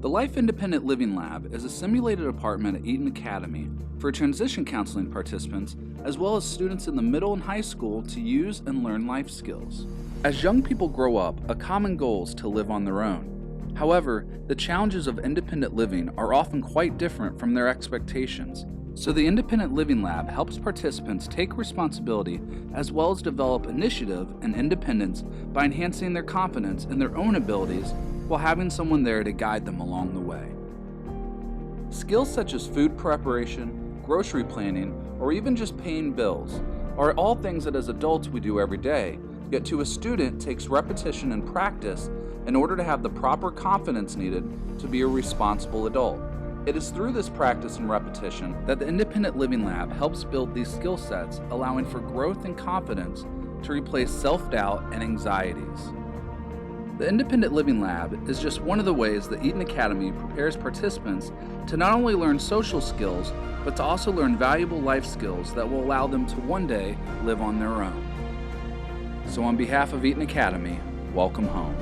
The Life Independent Living Lab is a simulated apartment at Eaton Academy for transition counseling participants as well as students in the middle and high school to use and learn life skills. As young people grow up, a common goal is to live on their own. However, the challenges of independent living are often quite different from their expectations. So the Independent Living Lab helps participants take responsibility as well as develop initiative and independence by enhancing their confidence in their own abilities while having someone there to guide them along the way. Skills such as food preparation, grocery planning, or even just paying bills are all things that as adults we do every day, yet to a student takes repetition and practice in order to have the proper confidence needed to be a responsible adult. It is through this practice and repetition that the Independent Living Lab helps build these skill sets, allowing for growth and confidence to replace self-doubt and anxieties. The Independent Living Lab is just one of the ways that Eaton Academy prepares participants to not only learn social skills, but to also learn valuable life skills that will allow them to one day live on their own. So on behalf of Eaton Academy, welcome home.